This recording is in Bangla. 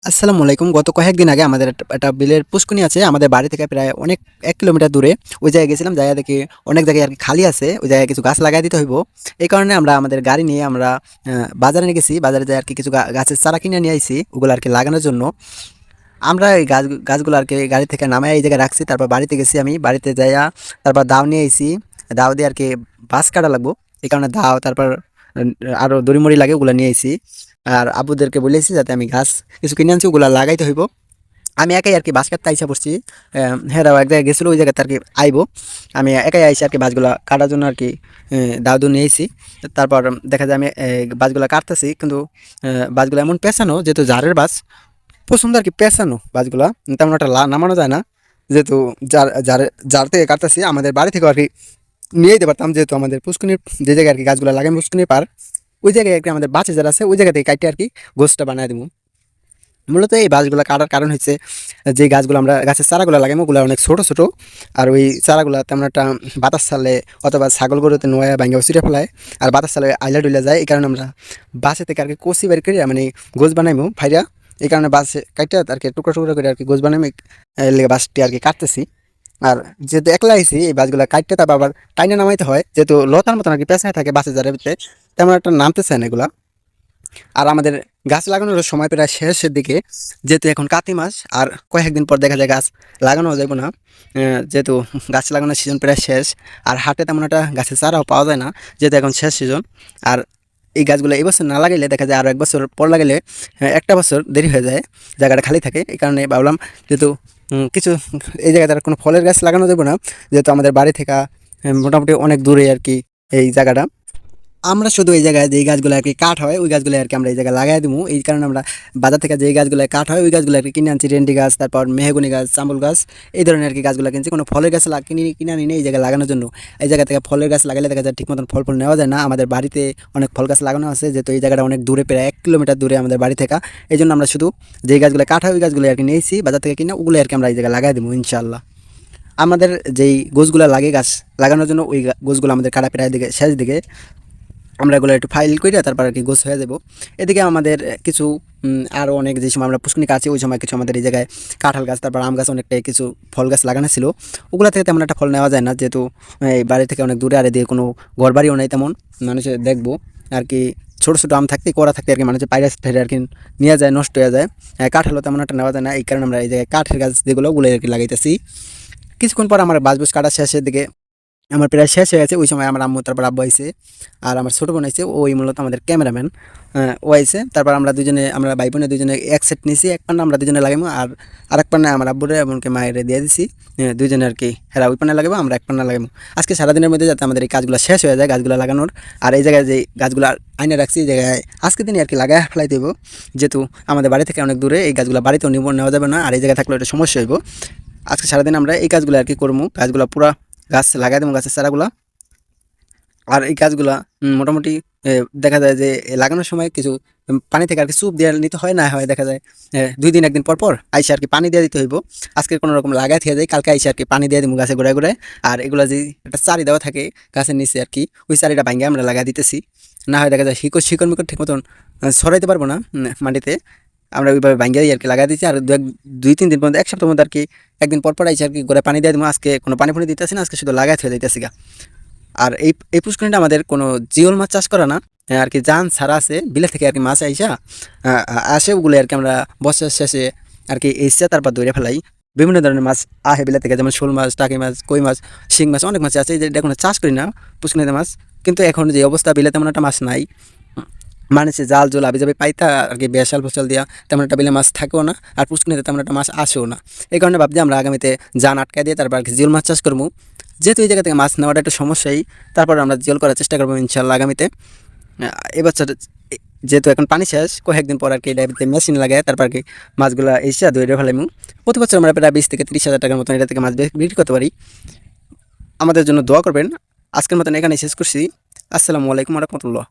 আসসালামু আলাইকুম। গত কয়েকদিন আগে আমাদের একটা বিলের পুষ্কুনি আছে আমাদের বাড়ি থেকে প্রায় অনেক ১ কিলোমিটার দূরে। ওই জায়গায় গেছিলাম, যাইয়া দেখি অনেক জায়গায় আরকি খালি আছে। ওই জায়গায় কিছু গাছ লাগায় দিতে হইব। এই কারণে আমরা আমাদের গাড়ি নিয়ে আমরা বাজারে নিয়ে গেছি। বাজারে যেয়ে আরকি কিছু গাছের চারা কিনে নিয়ে আইছি ওগুলো আরকি লাগানোর জন্য। আমরা এই গাছগুলো আরকি গাড়ি থেকে নামাইয়া এই জায়গায় রাখছি। তারপর বাড়িতে গেছি আমি। বাড়িতে যাইয়া তারপর দাও নিয়ে আইছি। দাও দিয়ে আরকি বাঁশ কাটা লাগবো। এই কারণে দাও তারপর আরো দড়ি-মড়ি লাগে ওগুলা নিয়ে আইছি। আর আব্বুদেরকে বলেছি যাতে আমি গাছ কিছু কিনে আনছি ওগুলা লাগাইতে হইব। আমি একাই আরকি বাঁশ কাটতে আইসা পড়ছি। হেরাও এক জায়গায় গেছিল, ওই জায়গাতে আরকি আইবো। আমি একাই আইসা আরকি বাঁশগুলা কাটার জন্য আরকি দাউ নিয়ে আইছি। তারপর দেখা যায় আমি বাঁশগুলা কাটতেছি, কিন্তু বাঁশগুলা এমন পেঁচানো যেহেতু ঝাড়ের বাঁশ, প্রচণ্ড আরকি পেঁচানো বাঁশগুলা, তেমন একটা নামানো যায় না। যেহেতু জার থেকে কাটতেছি, আমাদের বাড়ি থেকেও আরকি নিয়ে যেতে পারতাম, যেহেতু আমাদের পুষ্কুনির যে জায়গায় আরকি গাছগুলা লাগাই পুষ্কুনির পার, ওই জায়গায় আরকি আমাদের বাঁচে যারা আছে ওই জায়গা থেকে কাইটে আরকি গোছটা বানায় দেবো। মূলত এই বাঁশগুলা কাটার কারণ হচ্ছে, যে গাছগুলো আমরা গাছের চারাগুলো লাগাইবো ওগুলো অনেক ছোট ছোট। আর ওই চারাগুলা তেমন একটা বাতাস ছাড়লে অথবা ছাগল গরুতে নোয়া ভাঙ্গা ছিঁড়ে ফেলায়, আর বাতাস ছাড়লে আইলা ডুইলা যায়। এই কারণে আমরা বাসে থেকে আরকি কষি বের করে মানে গোছ বানাইবো ফাইরা। এই কারণে বাসে কাইটা আর কি টুকরো টুকরো করে আর কি গোছ বানাইবো, এর লেগে বাঁশটি আর কি কাটতেছি। আর যেহেতু একলা আইছি, এই বাসগুলা কাটতে তারপর আবার টাইনা নামাইতে হয়, যেহেতু লতার মতন আর কি পেঁচায় থাকে বাসে যারা ভিতরে, তেমন একটা নামতে চায় না এগুলা। আর আমাদের গাছ লাগানোর সময় প্রায় শেষের দিকে, যেহেতু এখন কাতি মাস আর কয়েকদিন পর দেখা যায় গাছ লাগানো যাবে না। যেহেতু গাছ লাগানোর সিজন প্রায় শেষ, আর হাটে তেমন একটা গাছের চারাও পাওয়া যায় না, যেহেতু এখন শেষ সিজন। আর এই গাছগুলো এই বছর না লাগাইলে দেখা যায় আরও 1 বছর পর লাগাইলে একটা বছর দেরি হয়ে যায়, জায়গাটা খালি থাকে। এই কারণে ভাবলাম যেহেতু কিছু এই জায়গায় আর কোনো ফলের গাছ লাগানো যাবে না, যেহেতু আমাদের বাড়ি থেকে মোটামুটি অনেক দূরে আর কি এই জায়গাটা। আমরা শুধু এই জায়গায় যেই গাছগুলো আরকি কাঠ হয় ওই গাছগুলো আরকি আমরা এই জায়গায় লাগাই দিবো। এই কারণে আমরা বাজার থেকে যেই গাছগুলো কাঠ হয় ওই গাছগুলো আরকি কিনে আনছি। রেন্ডি গাছ, তারপর মেহগনি গাছ, জামরুল গাছ, এই ধরনের আরকি গাছগুলো কিনছি। কোনো ফলের গাছ কিনে আনি না এই জায়গায় লাগানোর জন্য। এই জায়গা থেকে ফলের গাছ লাগালে দেখা যায় ঠিক মতন ফল নেওয়া যায় না। আমাদের বাড়িতে অনেক ফল গাছ লাগানো আছে, যেহেতু এই জায়গাটা অনেক দূরে, প্রায় 1 কিলোমিটার দূরে আমাদের বাড়ি থেকে। এই জন্য আমরা শুধু যেই গাছগুলো কাঠ হয় ওই গাছগুলো আরকি নিয়েছি বাজার থেকে কিনে, ওগুলো আরকি আমরা এই জায়গায় লাগাই দেবো ইনশাআল্লাহ। আমাদের যেই গোছগুলো লাগে গাছ লাগানোর জন্য ওই গোছগুলো আমাদের কাটা প্রায় দিকে শেষ দিকে। আমরা এগুলো একটু ফাইল করে তারপর আর কি গোছ হয়ে যাবো। এদিকে আমাদের কিছু আরও অনেক যে সময় আমরা পুষ্কুনি কাছে ওই সময় কিছু আমাদের এই জায়গায় কাঁঠাল গাছ, তারপর আম গাছ, অনেকটাই কিছু ফল গাছ লাগানো ছিল। ওগুলো থেকে তেমন একটা ফল নেওয়া যায় না, যেহেতু এই বাড়ি থেকে অনেক দূরে, আর এদিকে কোনো ঘর বাড়িও নেই তেমন মানুষের দেখবো আর কি। ছোটো ছোটো আম থাকতে করা থাকতে আর কি মানুষের পায়রা ফেরে আর কি নিয়ে যায়, নষ্ট হয়ে যায়। কাঁঠালও তেমন একটা নেওয়া যায় না, এই কারণে আমরা এই জায়গায় কাঠের গাছ যেগুলো ওগুলো আর কি লাগাইতেছি। কিছুক্ষণ পর আমার বাঁশ কাটা শেষের দিকে, আমার প্রায় শেষ হয়ে গেছে। ওই সময় আমার আম্মু, তারপর আব্বু আইছে, আর আমার ছোটো বোন আইছে, ওই মূলত আমাদের ক্যামেরাম্যান। ও আইছে। তারপর আমরা ভাই বোনে দুজনে এক সেট নিয়েছি, এক পান্না আমরা দুজনে লাগাইবো, আর আরেক পান্না আমার আব্বুরে এমনকি মায়ের দিয়ে দিছি। দুজনে আর কি হেরা ওই পান্না লাগাবো, আমরা এক পান্না লাগাবো। আজকে সারাদিনের মধ্যে যাতে আমাদের এই কাজগুলো শেষ হয়ে যায় গাছগুলো লাগানোর। আর এই জায়গায় যে গাছগুলো আইনে রাখছি এই জায়গায় আজকে দিনে আর কি লাগাই ফেলাই দেব, যেহেতু আমাদের বাড়ি থেকে অনেক দূরে, এই গাছগুলো বাড়িতেও নেওয়া যাবে না, আর এই জায়গায় থাকলে একটা সমস্যা হইব। আজকে সারাদিন আমরা এই কাজগুলো আর কি করবো, গাছগুলো পুরা গাছ লাগাই দেবো, গাছের চারাগুলা। আর এই গাছগুলা মোটামুটি দেখা যায় যে লাগানোর সময় কিছু পানি থেকে আর কি চুপ দিয়ে নিতে হয়, না হয় দেখা যায় 2 দিন 1 দিন পর পর আইসা আর কি পানি দিয়ে দিতে হইব। আজকে কোনো রকম লাগাই থেকে যায়, কালকে আইসা আর কি পানি দিয়ে দিব গাছে গোড়ায় গোড়ায়। আর এগুলা যে একটা চারি দেওয়া থাকে গাছের নিচে আর কি, ওই চারিটা ভাঙ্গে আমরা লাগাই দিতেছি। না হয় দেখা যায় শিকড় মিকড় ঠিক মতন ছড়াইতে পারবো না মাটিতে, আমরা ওইভাবে ভাঙ্গে আর কি লাগাই দিচ্ছি। আর 2-3 দিন পর্যন্ত, 1 সপ্তাহের মধ্যে আর কি একদিন পর পর আইসা আর কি গোড়ায় পানি দিয়ে দিব। আজকে কোনো পানি দিতেছি না, আজকে শুধু লাগাই থেকে যাইতেছি গা। আর এই পুষ্করিণীটা আমাদের কোনো জিওল মাছ চাষ করা না, আর কি জান ছাড়া আছে বিলে থেকে আর কি মাছ আইসা আসে, ওগুলো আর কি আমরা বছর শেষে আর কি এসে তারপর ধরে ফেলাই। বিভিন্ন ধরনের মাছ আহে বিলে থেকে, যেমন শোল মাছ, টাকি মাছ, কই মাছ, শিং মাছ, অনেক মাছ আছে যেটা কোনো চাষ করি না পুষ্করিণীতে মাছ। কিন্তু এখন যে অবস্থা বিলে তেমন একটা মাছ নাই, মানুষে জাল জল আবি যাবে পাইতা আর কি বেসাল ফসল দিয়া তেমন একটা বিলে মাছ থাকেও না, আর পুষ্করিণীতে তেমন একটা মাছ আসেও না। এই কারণে ভাবছি আমরা আগামীতে জান আটকাই দিয়ে তারপর আর কি জিওল মাছ চাষ করবো। যেহেতু এই জায়গা থেকে মাছ নেওয়াটা একটা সমস্যাই, তারপর আমরা জিওল করার চেষ্টা করবো ইনশাল্লাহ আগামীতে। এবছর যেহেতু এখন পানি শেষ, কয়েকদিন পর আর কি এটা মেশিন লাগায় তারপর আর কি মাছগুলো এসে ধরে ফেলাম। প্রতি বছর আমরা প্রায় 20 থেকে 30 হাজার টাকার মতন এটা থেকে মাছ বিক্রি করতে পারি। আমাদের জন্য দোয়া করবেন। আজকের মতন এখানে শেষ করছি। আসসালামু আলাইকুম ওয়া রাহমাতুল্লাহ।